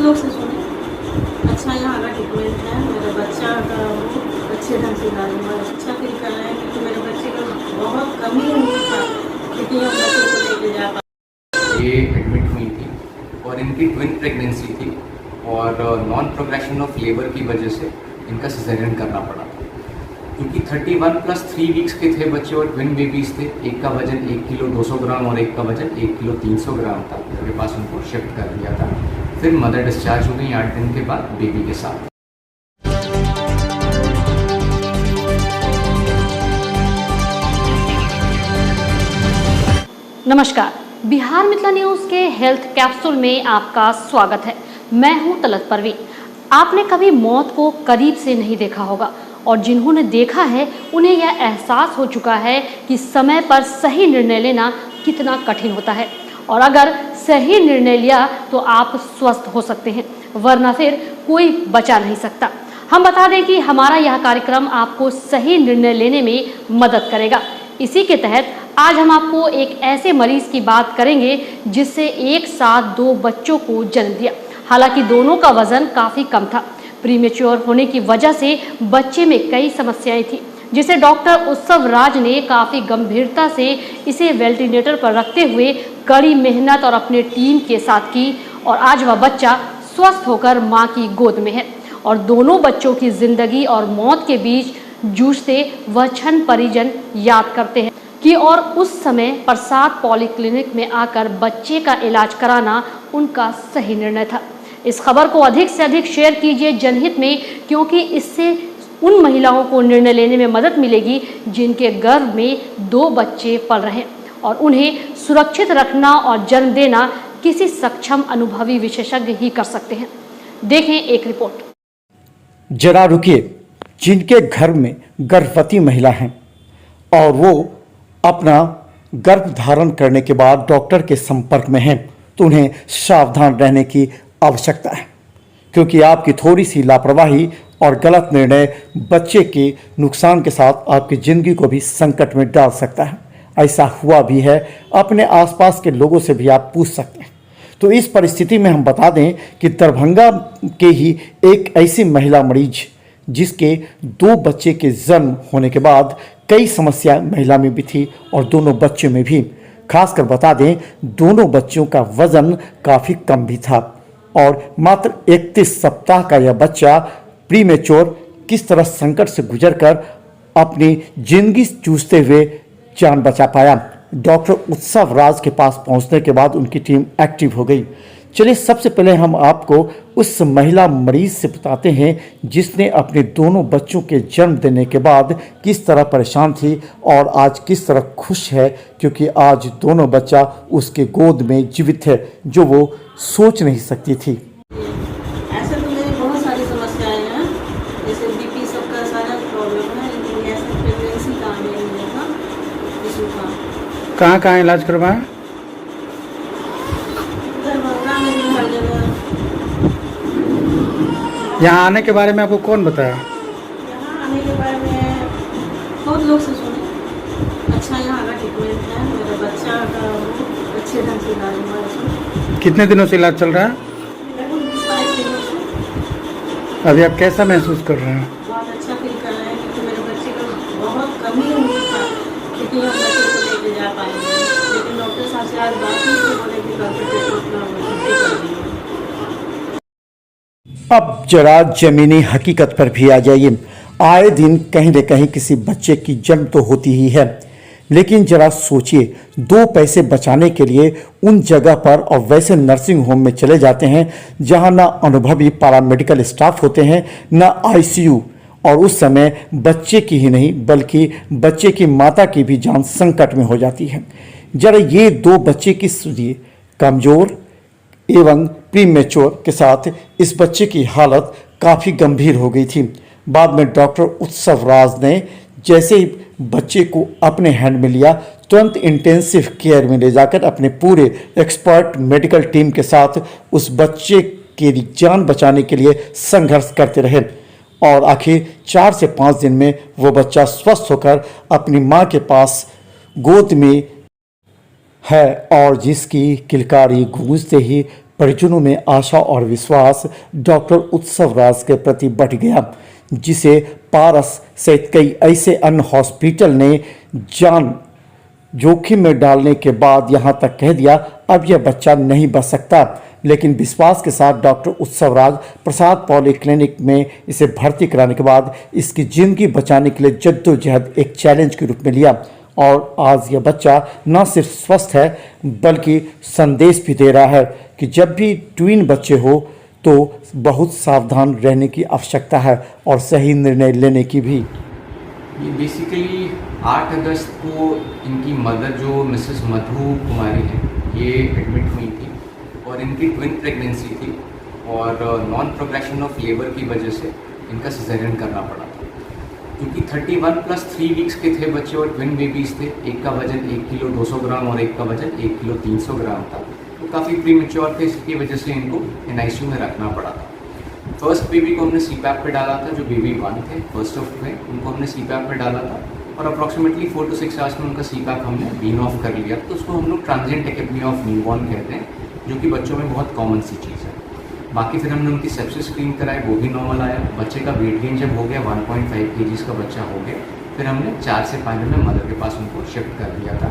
लोग से सुने अच्छा यहाँ का ट्रीटमेंट है, मेरे बच्चा का वो अच्छे ढंग से इलाज हुआ, अच्छा फील कर रहे हैं क्योंकि मेरे बच्चे का बहुत कमी हुई था लेकिन हम बच्चे को लेके जा पाए। ये एडमिट हुई थी और इनकी ट्विन प्रेगनेंसी थी और नॉन प्रोग्रेशन ऑफ लेबर की वजह से इनका सिजेरियन करना पड़ा था क्योंकि 31 + 3 वीक्स के थे बच्चे और ट्विन बेबीज थे। एक का वजन 1 किलो 200 ग्राम और एक का वजन 1 किलो 300 ग्राम था। मेरे पास उनको शिफ्ट कर दिया था। फिर मदर डिस्चार्ज हो गई 8 दिन के बाद बेबी के साथ। नमस्कार, बिहार मिथिला न्यूज़ के हेल्थ कैप्सूल में आपका स्वागत है। मैं हूं तलत परवीन। आपने कभी मौत को करीब से नहीं देखा होगा और जिन्होंने देखा है उन्हें यह एहसास हो चुका है कि समय पर सही निर्णय लेना कितना कठिन होता है और अगर सही निर्णय लिया तो आप स्वस्थ हो सकते हैं, वरना फिर कोई बचा नहीं सकता। हम बता दें कि हमारा यह कार्यक्रम आपको सही निर्णय लेने में मदद करेगा। इसी के तहत आज हम आपको एक ऐसे मरीज की बात करेंगे जिससे एक साथ 2 बच्चों को जन्म दिया। हालांकि दोनों का वजन काफ़ी कम था। प्रीमेच्योर होने की वजह से बच्चे में कई समस्याएं थी, जिसे डॉक्टर उत्सव राज ने काफ़ी गंभीरता से इसे वेंटिलेटर पर रखते हुए कड़ी मेहनत और अपने टीम के साथ की और आज वह बच्चा स्वस्थ होकर माँ की गोद में है और दोनों बच्चों की जिंदगी और मौत के बीच जूझते वह क्षण परिजन याद करते हैं कि और उस समय प्रसाद पॉलीक्लिनिक में आकर बच्चे का इलाज कराना उनका सही निर्णय था। इस खबर को अधिक से अधिक शेयर कीजिए जनहित में, क्योंकि इससे उन महिलाओं को निर्णय लेने में मदद मिलेगी जिनके गर्भ में 2 बच्चे पल रहे हैं और उन्हें सुरक्षित रखना और जन्म देना किसी सक्षम अनुभवी विशेषज्ञ ही कर सकते हैं। देखें एक रिपोर्ट। जरा रुकिए, जिनके घर में गर्भवती महिला हैं और वो अपना गर्भ धारण करने के बाद डॉक्टर के संपर्क में हैं तो उन्हें सावधान रहने की आवश्यकता है, क्योंकि आपकी थोड़ी सी लापरवाही और गलत निर्णय बच्चे के नुकसान के साथ आपकी ज़िंदगी को भी संकट में डाल सकता है। ऐसा हुआ भी है, अपने आसपास के लोगों से भी आप पूछ सकते हैं। तो इस परिस्थिति में हम बता दें कि दरभंगा के ही एक ऐसी महिला मरीज जिसके 2 बच्चे के जन्म होने के बाद कई समस्या महिला में भी थी और दोनों बच्चों में भी। खासकर बता दें, दोनों बच्चों का वजन काफ़ी कम भी था और मात्र 31 सप्ताह का यह बच्चा प्रीमेच्योर किस तरह संकट से गुजरकर अपनी जिंदगी जूझते हुए जान बचा पाया। डॉक्टर उत्सव राज के पास पहुंचने के बाद उनकी टीम एक्टिव हो गई। चलिए सबसे पहले हम आपको उस महिला मरीज से बताते हैं जिसने अपने दोनों बच्चों के जन्म देने के बाद किस तरह परेशान थी और आज किस तरह खुश है, क्योंकि आज दोनों बच्चा उसके गोद में जीवित है, जो वो सोच नहीं सकती थी। ऐसे तो मेरी बहुत सारी समस्याएं हैं, जैसे बीपी सबका सारा प्रॉब्लम है, लेकिन ऐसे प्रेगनेंसी का नहीं हुआ था, इशू था। कहाँ इलाज करवाया? दरभंगा में भी हर जगह। यहाँ आने के बारे में आपको कौन बताया? यहाँ आने के बारे में बहुत लोग से सुने अच्छा यहाँ का ट्रीटमेंट है, मेरे बच्चा का वो अच्छे ढंग से इलाज हुआ इसमें। कितने दिनों से इलाज चल रहा है? लगभग 22 दिनों से। अभी आप कैसा महसूस कर रहे हैं? बहुत अच्छा फील कर रहे हैं क्योंकि मेरे बच्चे का बहुत कमी हुई था लेकिन हम बच्चे को लेके जा पाएंगे, लेकिन डॉक्टर साहब से आज बात हुई तो बोले कि डॉक्टर छुट्टी कर दी। अब जरा जमीनी हकीकत पर भी आ जाइए। आए दिन कहीं न कहीं किसी बच्चे की जन्म तो होती ही है, लेकिन जरा सोचिए, 2 पैसे बचाने के लिए उन जगह पर और वैसे नर्सिंग होम में चले जाते हैं जहां ना अनुभवी पैरामेडिकल स्टाफ होते हैं, ना आईसीयू, और उस समय बच्चे की ही नहीं बल्कि बच्चे की माता की भी जान संकट में हो जाती है। जरा ये 2 बच्चे की सुनिए, कमज़ोर एवं प्रीमेच्योर के साथ इस बच्चे की हालत काफ़ी गंभीर हो गई थी। बाद में डॉक्टर उत्सव राज ने जैसे ही बच्चे को अपने हैंड में लिया, तुरंत इंटेंसिव केयर में ले जाकर अपने पूरे एक्सपर्ट मेडिकल टीम के साथ उस बच्चे की जान बचाने के लिए संघर्ष करते रहे और आखिर 4 से 5 दिन में वो बच्चा स्वस्थ होकर अपनी माँ के पास गोद में है और जिसकी किलकारी गूंजते ही परिजनों में आशा और विश्वास डॉक्टर उत्सव राज के प्रति बढ़ गया, जिसे पारस सहित कई ऐसे अन्य हॉस्पिटल ने जान जोखिम में डालने के बाद यहां तक कह दिया अब यह बच्चा नहीं बच सकता। लेकिन विश्वास के साथ डॉक्टर उत्सव राज प्रसाद पॉलीक्लिनिक में इसे भर्ती कराने के बाद इसकी जिंदगी बचाने के लिए जद्दोजहद एक चैलेंज के रूप में लिया और आज यह बच्चा न सिर्फ स्वस्थ है बल्कि संदेश भी दे रहा है कि जब भी ट्विन बच्चे हो तो बहुत सावधान रहने की आवश्यकता है और सही निर्णय लेने की भी। ये बेसिकली 8 अगस्त को इनकी मदर जो मिसेस मधु कुमारी है ये एडमिट हुई थी और इनकी ट्विन प्रेगनेंसी थी और नॉन प्रोग्रेशन ऑफ लेबर की वजह से इनका सिजेरियन करना पड़ा था। क्योंकि 31 + 3 वीक्स के थे बच्चे और ट्विन बेबीज थे, एक का वजन 1 किलो 200 ग्राम और एक का वजन 1 किलो 300 ग्राम था, तो काफ़ी प्रीमेच्योर थे, इसकी वजह से इनको NICU में रखना पड़ा था। फर्स्ट बेबी को हमने CPAP पे डाला था, जो बेबी 1 थे फर्स्ट ऑफ में उनको हमने CPAP पे डाला था और अप्रॉक्सीमेटली 4 to 6 आवर्स में उनका CPAP हमने बीन ऑफ कर लिया। तो उसको हम लोग ट्रांजिएंट टेकेपनी ऑफ न्यूबॉर्न कहते हैं, जो कि बच्चों में बहुत कॉमन सी चीज़ है। बाकी फिर हमने उनकी सेप्सिस स्क्रीन कराई, वो भी नॉर्मल आया। बच्चे का वेट गेन जब हो गया 1.5 kg का बच्चा हो गया, फिर हमने 4 से 5 दिन में मदर के पास उनको शिफ्ट कर दिया था।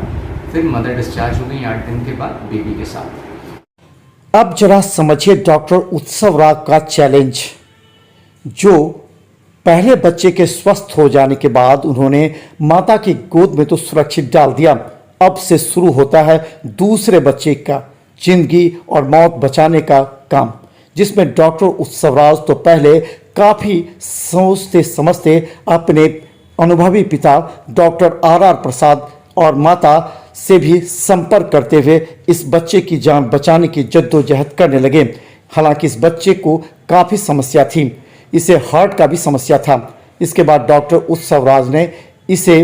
फिर मदर डिस्चार्ज हो गई 8 दिन के बाद बेबी के साथ। अब जरा समझिए डॉक्टर उत्सव राज का चैलेंज, जो पहले बच्चे के स्वस्थ हो जाने के बाद उन्होंने माता की गोद में तो सुरक्षित डाल दिया, अब से शुरू होता है दूसरे बच्चे का जिंदगी और मौत बचाने का काम, जिसमें डॉक्टर उत्सव राज तो पहले काफ़ी सोचते समझते अपने अनुभवी पिता डॉक्टर RR प्रसाद और माता से भी संपर्क करते हुए इस बच्चे की जान बचाने की जद्दोजहद करने लगे। हालांकि इस बच्चे को काफ़ी समस्या थी, इसे हार्ट का भी समस्या था। इसके बाद डॉक्टर उत्सव राज ने इसे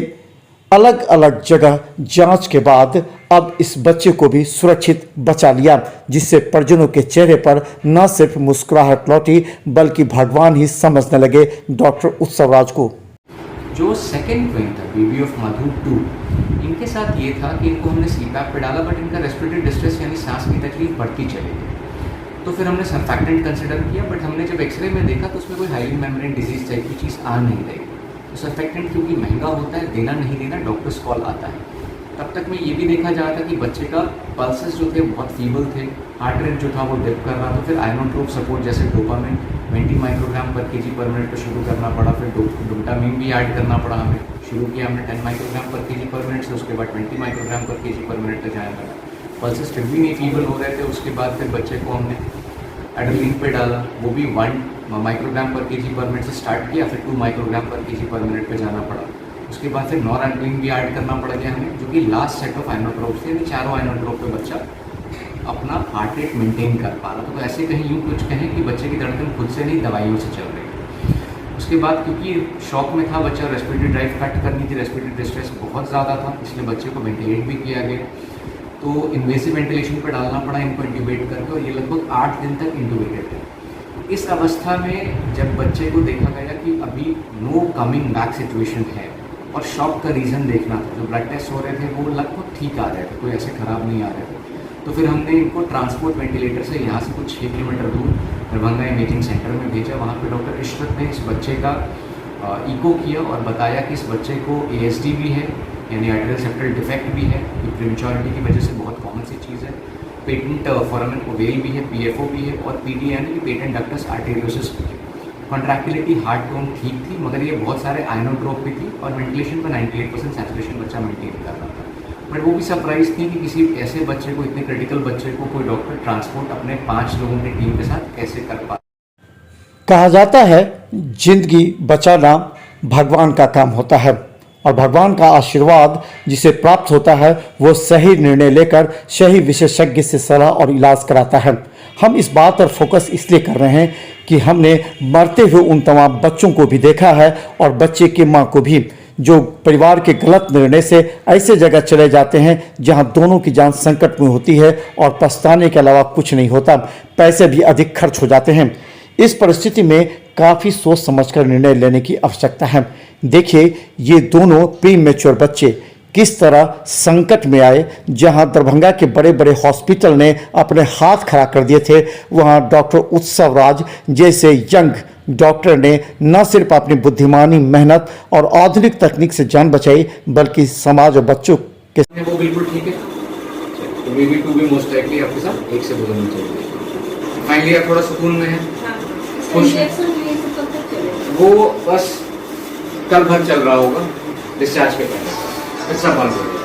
अलग अलग जगह जांच के बाद अब इस बच्चे को भी सुरक्षित बचा लिया, जिससे परिजनों के चेहरे पर न सिर्फ मुस्कुराहट लौटी बल्कि भगवान ही समझने लगे डॉक्टर उत्सव राज को। जो सेकेंड ट्विन था बेबी ऑफ मधु 2, इनके साथ ये था कि इनको हमने CPAP पे डाला बट इनका रेस्पिरेटरी डिस्ट्रेस यानी सांस की तकलीफ बढ़ती चली गई। तो फिर हमने सर्फैक्टेंट कंसिडर किया, बट हमने जब एक्सरे में देखा तो उसमें कोई हाईली मेम्ब्रेन डिजीज टाइप की चीज़ आ नहीं रही। तो सर्फैक्टेंट क्योंकि महंगा होता है, देना नहीं देना डॉक्टर्स कॉल आता है। तब तक में ये भी देखा जा रहा था कि बच्चे का पल्सेस जो थे बहुत फीबल थे, हार्ट रेट जो था वो डिप कर रहा था। फिर आइनोट्रोप सपोर्ट जैसे डोपामिन 20 माइक्रोग्राम पर kg पर मिनट पर शुरू करना पड़ा, फिर डोपामिन भी ऐड करना पड़ा हमें। शुरू किया हमने 10 माइक्रोग्राम पर kg पर मिनट से, उसके बाद 20 माइक्रोग्राम पर kg पर मिनट तक जाया लगा। पल्सेस फिर भी नहीं फीबल हो रहे थे। उसके बाद फिर बच्चे को हमने एड्रेनलिन पे डाला, वो भी 1 माइक्रोग्राम पर kg पर मिनट से स्टार्ट किया, फिर 2 माइक्रोग्राम पर kg पर मिनट पे जाना पड़ा। उसके बाद फिर नॉरएड्रेनलिन भी ऐड करना पड़ गया हमें, जो कि लास्ट सेट ऑफ आइनोट्रोप थे। यानी चारों आइनोट्रोप पे बच्चा अपना हार्ट रेट मेंटेन कर पा रहा था। तो ऐसे कहीं यूँ कुछ कहें कि बच्चे की धड़कन खुद से नहीं दवाइयों से चल रही है। उसके बाद क्योंकि शॉक में था बच्चा, रेस्पिरेटरी ड्राइव कट करनी थी, रेस्पिरेटरी डिस्ट्रेस बहुत ज़्यादा था, इसलिए बच्चे को वेंटिलेट भी किया गया। तो इन्वेसिव वेंटिलेशन पर डालना पड़ा इनको इंट्यूबेट करके, और ये लगभग 8 दिन तक इंट्यूबेटेड थे। इस अवस्था में जब बच्चे को देखा गया कि अभी नो कमिंग बैक सिचुएशन है और शॉक का रीज़न देखना था, जो ब्लड टेस्ट हो रहे थे वो लगभग ठीक आ रहे थे, कोई ऐसे ख़राब नहीं आ रहे थे। तो फिर हमने इनको ट्रांसपोर्ट वेंटिलेटर से यहाँ से कुछ 6 किलोमीटर दूर दरभंगा इमेजिंग सेंटर में भेजा। वहाँ पे डॉक्टर इशरत ने इस बच्चे का इको किया और बताया कि इस बच्चे को ASD भी है, यानी आर्टेरियल सेप्टल डिफेक्ट भी है, जो प्रीमेच्योरिटी की वजह से बहुत कॉमन सी चीज़ है। पेटेंट फोरामेन ओवेल भी है, PFO भी है, और PD यानी कि पेटेंट डक्टस आर्टेरियोसिस भी है। कॉन्ट्रैक्टिलिटी हार्ट टोन ठीक थी, मगर ये बहुत सारे आइनोट्रोप भी थी और वेंटिलेशन पर 98% सैचुरेशन बच्चा मेंटेन कर रहा था। बट वो भी सरप्राइज थी कि किसी ऐसे बच्चे को, इतने क्रिटिकल बच्चे को, कोई डॉक्टर ट्रांसपोर्ट अपने 5 लोगों की टीम के साथ कैसे कर पा। कहा जाता है जिंदगी बचाना भगवान का काम होता है और भगवान का आशीर्वाद जिसे प्राप्त होता है वो सही निर्णय लेकर सही विशेषज्ञ से सलाह और इलाज कराता है। हम इस बात पर फोकस इसलिए कर रहे हैं कि हमने मरते हुए उन तमाम बच्चों को भी देखा है और बच्चे की मां को भी, जो परिवार के गलत निर्णय से ऐसे जगह चले जाते हैं जहां दोनों की जान संकट में होती है और पछताने के अलावा कुछ नहीं होता, पैसे भी अधिक खर्च हो जाते हैं। इस परिस्थिति में काफ़ी सोच समझकर निर्णय लेने की आवश्यकता है। देखिए, ये दोनों प्री मैच्योर बच्चे किस तरह संकट में आए। जहां दरभंगा के बड़े बड़े हॉस्पिटल ने अपने हाथ खड़ा कर दिए थे, वहां डॉक्टर उत्सव राज जैसे यंग डॉक्टर ने न सिर्फ अपनी बुद्धिमानी, मेहनत और आधुनिक तकनीक से जान बचाई, बल्कि समाज और बच्चों के वो बिल्कुल ठीक है। तो मे बी टू भी मोस्ट लाइकली आपके साथ एक से बोलना चाहिए। फाइनली आप थोड़ा सुकून में है, खुश है। इंजेक्शन लिए तो कब तक चलेगा? वो बस कल भर चल रहा होगा, डिस्चार्ज के पहले फिर सब बंद हो जाएगा।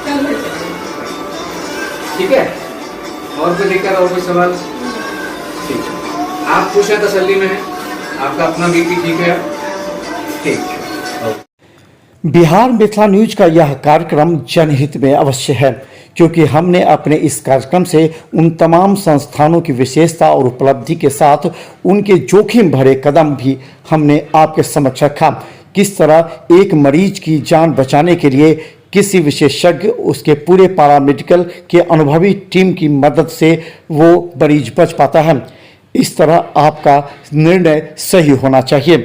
कल भर चलेगा। ठीक है, और कोई दिक्कत और कोई सवाल? ठीक है, आप खुश हैं, तसल्ली में हैं, आपका अपना बीपी ठीक है? ठीक है। बिहार मिथिला न्यूज का यह कार्यक्रम जनहित में अवश्य है, क्योंकि हमने अपने इस कार्यक्रम से उन तमाम संस्थानों की विशेषता और उपलब्धि के साथ उनके जोखिम भरे कदम भी हमने आपके समक्ष रखा। किस तरह एक मरीज की जान बचाने के लिए किसी विशेषज्ञ, उसके पूरे पैरामेडिकल के अनुभवी टीम की मदद से वो मरीज बच पाता है। इस तरह आपका निर्णय सही होना चाहिए।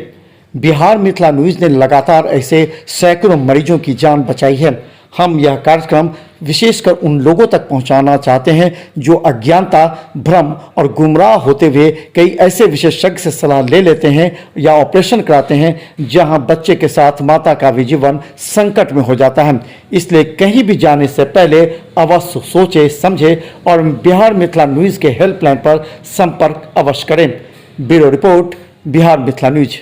बिहार मिथिला न्यूज ने लगातार ऐसे सैकड़ों मरीजों की जान बचाई है। हम यह कार्यक्रम विशेषकर उन लोगों तक पहुंचाना चाहते हैं जो अज्ञानता, भ्रम और गुमराह होते हुए कई ऐसे विशेषज्ञ से सलाह ले लेते हैं या ऑपरेशन कराते हैं जहां बच्चे के साथ माता का भी जीवन संकट में हो जाता है। इसलिए कहीं भी जाने से पहले अवश्य सोचे समझे और बिहार मिथिला न्यूज के हेल्पलाइन पर संपर्क अवश्य करें। Bureau report, Bihar Mithila news.